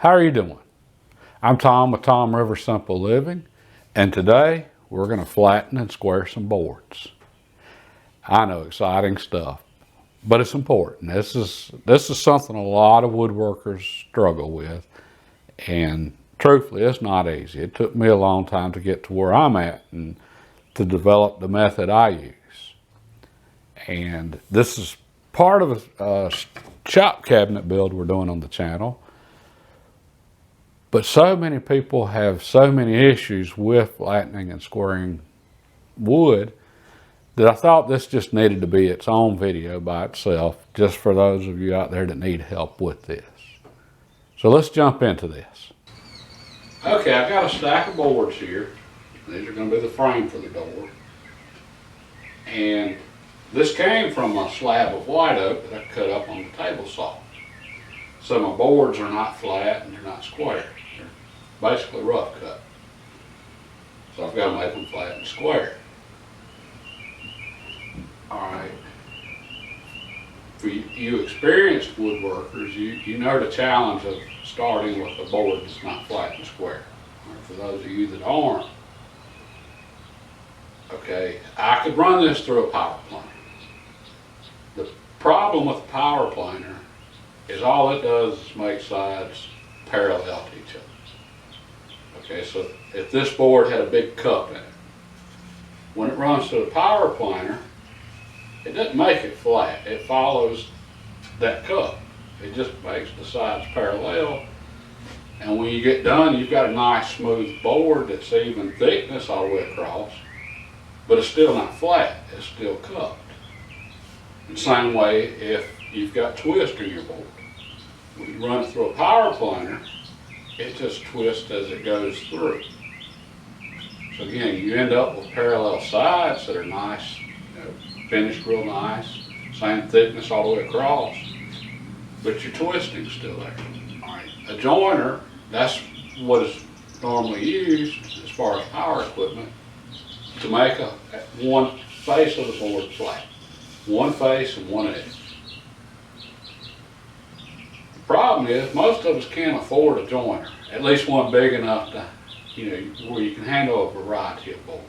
How are you doing? I'm Tom with Tom River Simple Living, and today we're going to flatten and square some boards. I know, exciting stuff, but it's important. This is something a lot of woodworkers struggle with, and truthfully, it's not easy. It took me a long time to get to where I'm at and to develop the method I use. And this is part of a shop cabinet build we're doing on the channel. But so many people have so many issues with flattening and squaring wood that I thought this just needed to be its own video by itself, just for those of you out there that need help with this. So let's jump into this. Okay, I've got a stack of boards here. These are going to be the frame for the door. And this came from a slab of white oak that I cut up on the table saw. So my boards are not flat and they're not square. They're basically rough cut. So I've got to make them flat and square. Alright. For you experienced woodworkers, you know the challenge of starting with a board that's not flat and square. Right, for those of you that aren't, okay, I could run this through a power planer. The problem with the power planer is all it does is make sides parallel to each other. Okay, so if this board had a big cup in it, when it runs to the power planer, it doesn't make it flat. It follows that cup. It just makes the sides parallel. And when you get done, you've got a nice smooth board that's even thickness all the way across, but it's still not flat. It's still cupped. The same way if you've got twist in your board. When you run it through a power planer, it just twists as it goes through. So again, you end up with parallel sides that are nice, finished real nice, same thickness all the way across, but your twisting's still there. All right. A joiner, that's what is normally used as far as power equipment to make one face of the board flat. One face and one edge. The problem is most of us can't afford a joiner, at least one big enough to, where you can handle a variety of boards.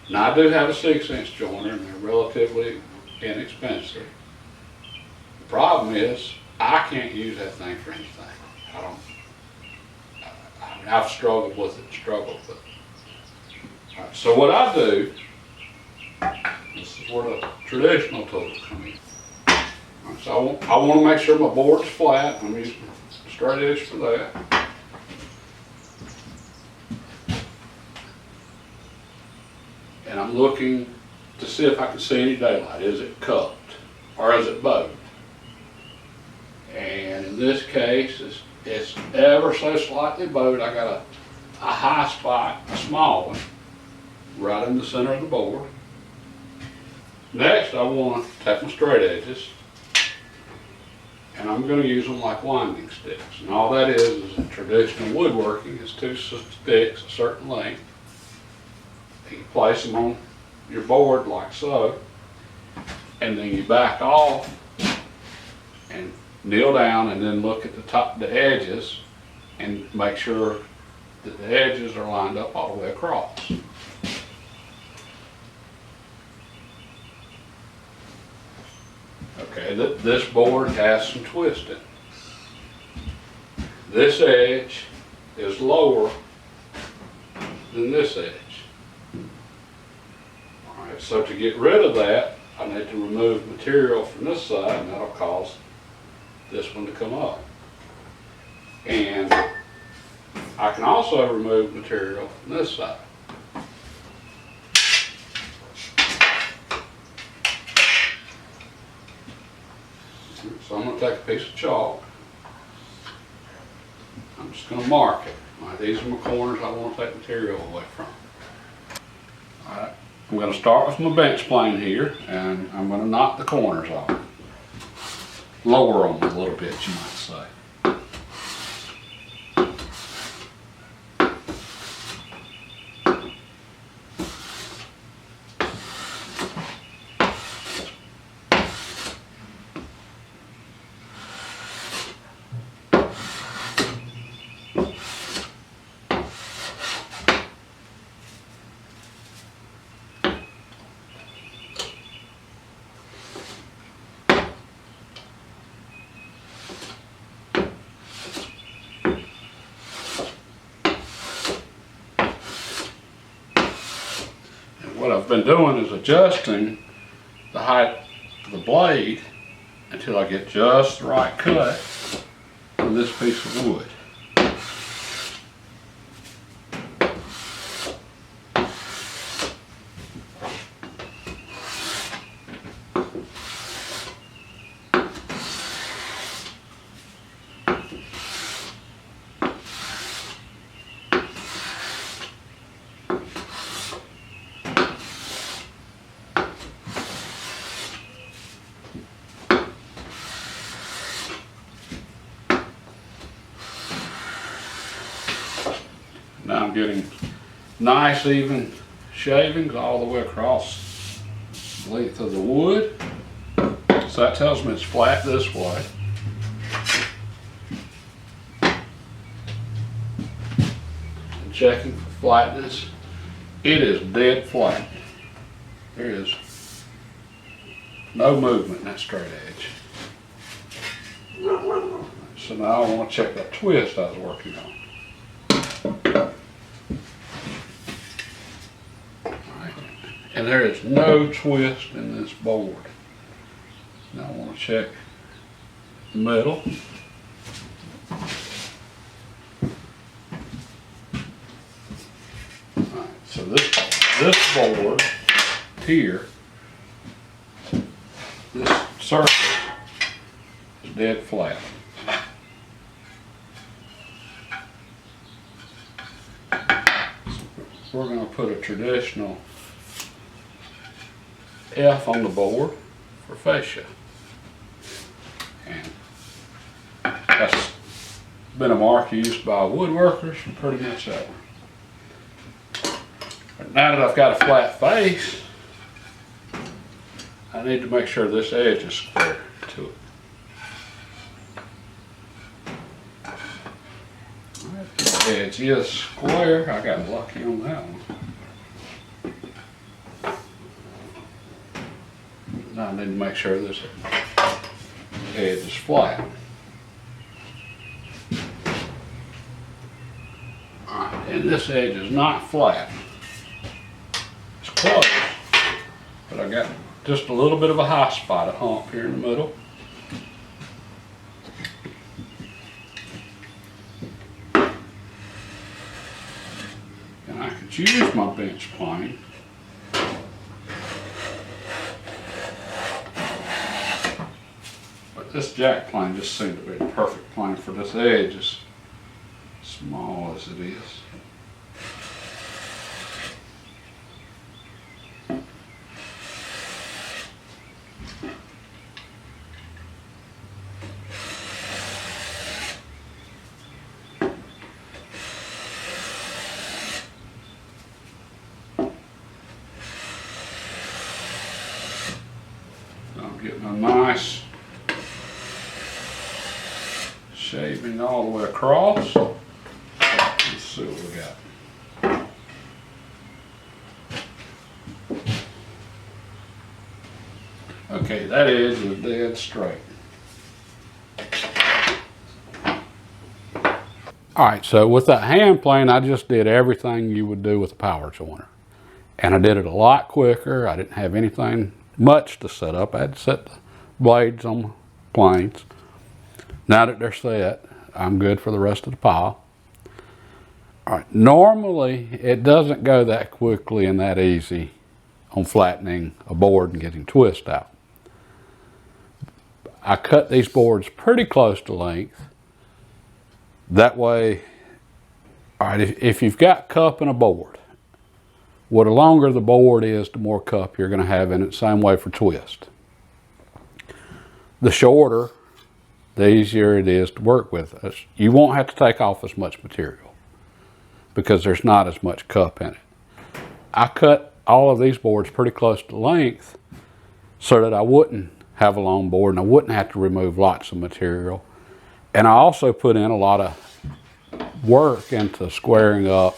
Now I do have a 6-inch joiner and they're relatively inexpensive. The problem is I can't use that thing for anything. I've struggled with it. All right, so what I do, this is where the traditional tools come in. Right, so I want to make sure my board's flat. I'm using a straight edge for that. And I'm looking to see if I can see any daylight. Is it cupped or is it bowed? And in this case, it's ever so slightly bowed. I got a high spot, a small one, right in the center of the board. Next, I want to take my straight edges, and I'm going to use them like winding sticks. And all that is in traditional woodworking, is 2 sticks a certain length. You place them on your board like so, and then you back off and kneel down and then look at the edges and make sure that the edges are lined up all the way across. Okay, this board has some twisting. This edge is lower than this edge. Alright, so to get rid of that, I need to remove material from this side, and that'll cause this one to come up. And I can also remove material from this side. So I'm going to take a piece of chalk. I'm just going to mark it. Right, these are my corners I want to take material away from. Alright, I'm going to start with my bench plane here, and I'm going to knock the corners off. Lower them a little bit, you might say. what I've been doing is adjusting the height of the blade until I get just the right cut for this piece of wood. Now I'm getting nice even shavings all the way across the length of the wood. So that tells me it's flat this way. And checking for flatness. It is dead flat. There is no movement in that straight edge. So now I want to check that twist I was working on. And there is no twist in this board. Now I want to check the middle. Alright, so this board here, this surface is dead flat. So we're going to put a traditional F on the board for fascia. And that's been a mark used by woodworkers for pretty much ever. But now that I've got a flat face, I need to make sure this edge is square to it. Alright, this edge is square. I got lucky on that one. Now I need to make sure this edge is flat. Alright, and this edge is not flat. It's close, but I got just a little bit of a high spot, a hump here in the middle. And I could use my bench plane. This jack plane just seemed to be the perfect plane for this edge, as small as it is. I'm getting a nice shaving all the way across. Let's see what we got. Okay, that edge is dead straight. Alright, so with that hand plane, I just did everything you would do with a power joiner. And I did it a lot quicker. I didn't have anything much to set up. I had to set the blades on the planes. Now that they're set, I'm good for the rest of the pile. All right, normally it doesn't go that quickly and that easy on flattening a board and getting twist out. I cut these boards pretty close to length. That way, all right, if you've got cup in a board, well, the longer the board is, the more cup you're going to have in it. Same way for twist. The shorter, the easier it is to work with. You won't have to take off as much material because there's not as much cup in it. I cut all of these boards pretty close to length so that I wouldn't have a long board and I wouldn't have to remove lots of material. And I also put in a lot of work into squaring up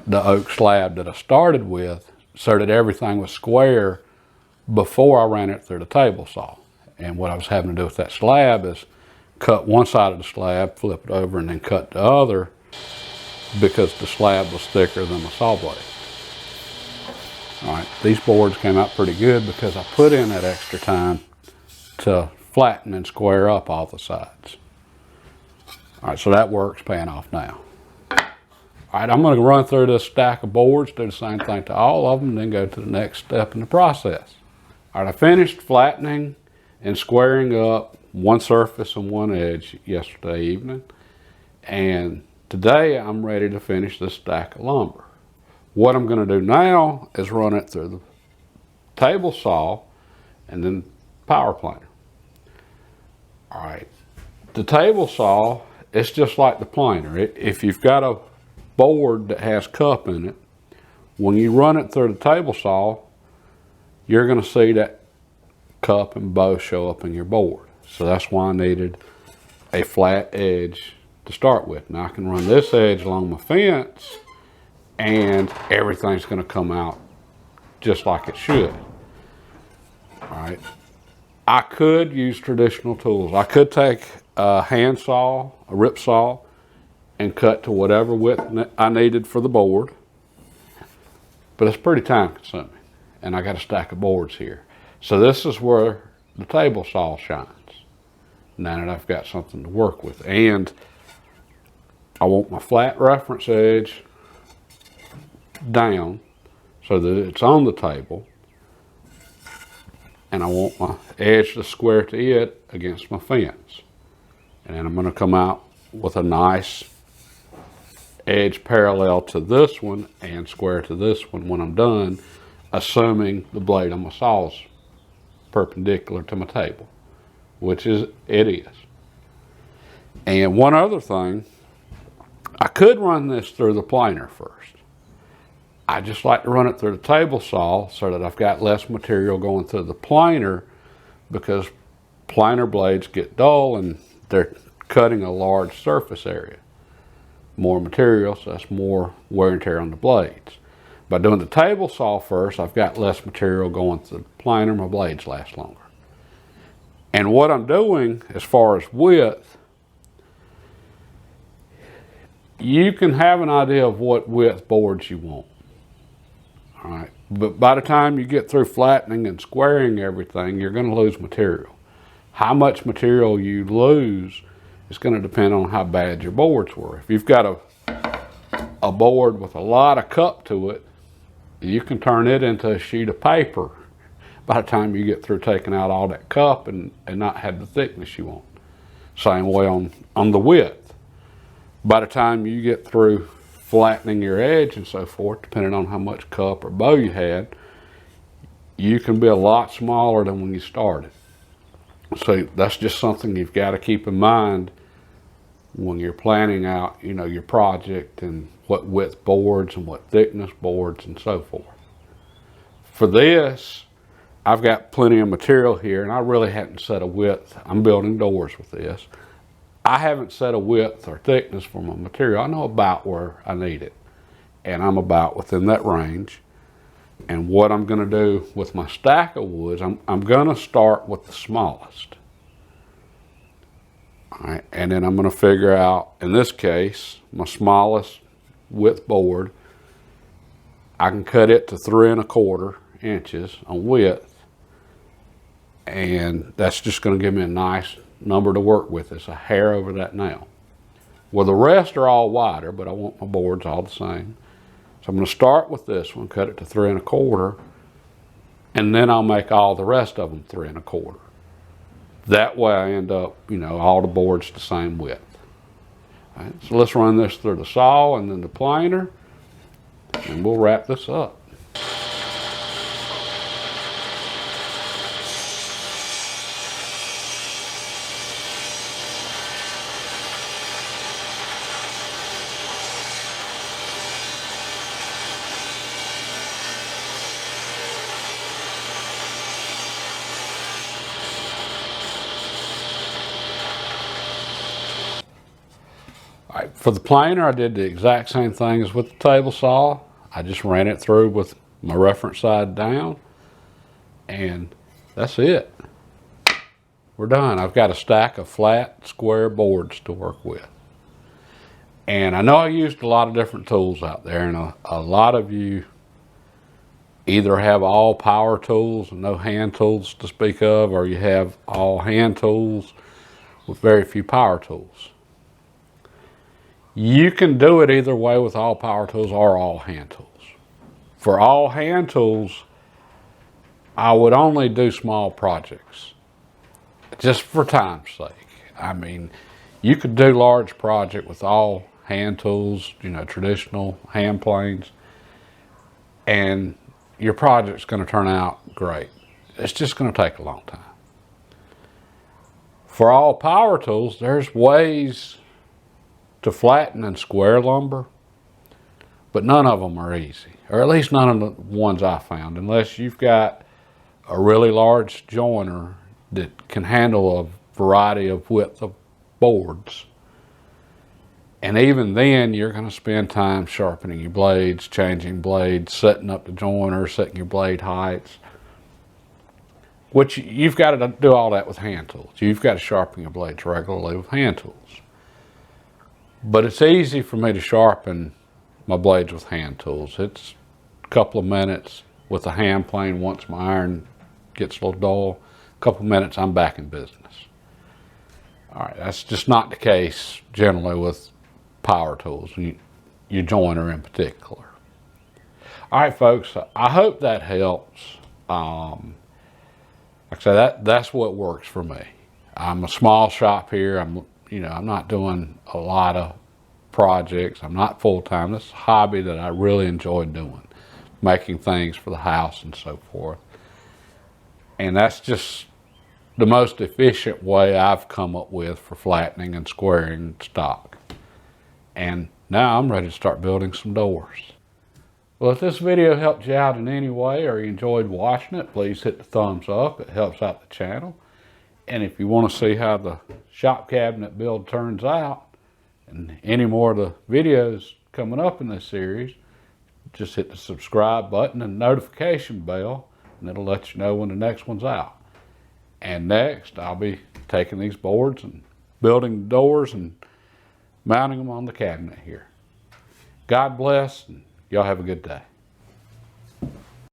the oak slab that I started with so that everything was square before I ran it through the table saw. And what I was having to do with that slab is cut one side of the slab, flip it over, and then cut the other because the slab was thicker than the saw blade. All right, these boards came out pretty good because I put in that extra time to flatten and square up all the sides. All right, so that work's paying off now. All right, I'm going to run through this stack of boards, do the same thing to all of them, and then go to the next step in the process. All right, I finished flattening and squaring up one surface and one edge yesterday evening, and today I'm ready to finish this stack of lumber. What I'm going to do now is run it through the table saw and then power planer. All right, the table saw, it's just like the planer. If you've got a board that has cup in it, when you run it through the table saw, you're going to see that cup and bow show up in your board. So that's why I needed a flat edge to start with. Now I can run this edge along my fence and everything's going to come out just like it should. All right. I could use traditional tools. I could take a hand saw, a rip saw, and cut to whatever width I needed for the board. But it's pretty time consuming. And I got a stack of boards here. So this is where the table saw shines. Now that I've got something to work with. And I want my flat reference edge down so that it's on the table, and I want my edge to square to it against my fence. And then I'm going to come out with a nice edge parallel to this one and square to this one when I'm done, assuming the blade on my saw is perpendicular to my table, which it is. And one other thing, I could run this through the planer first. I just like to run it through the table saw so that I've got less material going through the planer, because planer blades get dull and they're cutting a large surface area. More material, so that's more wear and tear on the blades. By doing the table saw first, I've got less material going through the planer, my blades last longer. And what I'm doing as far as width, you can have an idea of what width boards you want. All right, but by the time you get through flattening and squaring everything, you're going to lose material. How much material you lose is going to depend on how bad your boards were. If you've got a board with a lot of cup to it, you can turn it into a sheet of paper by the time you get through taking out all that cup and not have the thickness you want. Same way on the width. By the time you get through flattening your edge and so forth, depending on how much cup or bow you had, you can be a lot smaller than when you started. So that's just something you've got to keep in mind when you're planning out, your project and what width boards and what thickness boards and so forth. For this, I've got plenty of material here, and I really hadn't set a width. I'm building doors with this. I haven't set a width or thickness for my material. I know about where I need it, and I'm about within that range. And what I'm going to do with my stack of woods, I'm going to start with the smallest. All right, and then I'm going to figure out, in this case, my smallest width board, I can cut it to 3 1/4 inches on width, and that's just going to give me a nice number to work with. It's a hair over that now. Well, the rest are all wider, but I want my boards all the same. So I'm going to start with this one, cut it to 3 1/4, and then I'll make all the rest of them 3 1/4. That way I end up, all the boards the same width. All right, so let's run this through the saw and then the planer, and we'll wrap this up. All right, for the planer, I did the exact same thing as with the table saw. I just ran it through with my reference side down, and that's it. We're done. I've got a stack of flat, square boards to work with. And I know I used a lot of different tools out there, and a lot of you either have all power tools and no hand tools to speak of, or you have all hand tools with very few power tools. You can do it either way with all power tools or all hand tools. For all hand tools, I would only do small projects, just for time's sake. I mean, you could do large project with all hand tools, you know, traditional hand planes, and your project's going to turn out great. It's just going to take a long time. For all power tools, there's ways to flatten and square lumber, but none of them are easy, or at least none of the ones I found, unless you've got a really large joiner that can handle a variety of width of boards. And even then, you're going to spend time sharpening your blades, changing blades, setting up the joiner, setting your blade heights, which you've got to do all that with hand tools. You've got to sharpen your blades regularly with hand tools. But it's easy for me to sharpen my blades with hand tools. It's a couple of minutes with a hand plane. Once my iron gets a little dull, a couple of minutes, I'm back in business. All right, that's just not the case generally with power tools, your joiner in particular. All right, folks, I hope that helps. Like I say, that's what works for me. I'm a small shop here. I'm not doing a lot of projects. I'm not full-time. This is a hobby that I really enjoy doing, making things for the house and so forth. And that's just the most efficient way I've come up with for flattening and squaring stock. And now I'm ready to start building some doors. Well, if this video helped you out in any way or you enjoyed watching it, please hit the thumbs up. It helps out the channel. And if you want to see how the shop cabinet build turns out and any more of the videos coming up in this series, just hit the subscribe button and notification bell, and it'll let you know when the next one's out. And next, I'll be taking these boards and building doors and mounting them on the cabinet here. God bless, and y'all have a good day.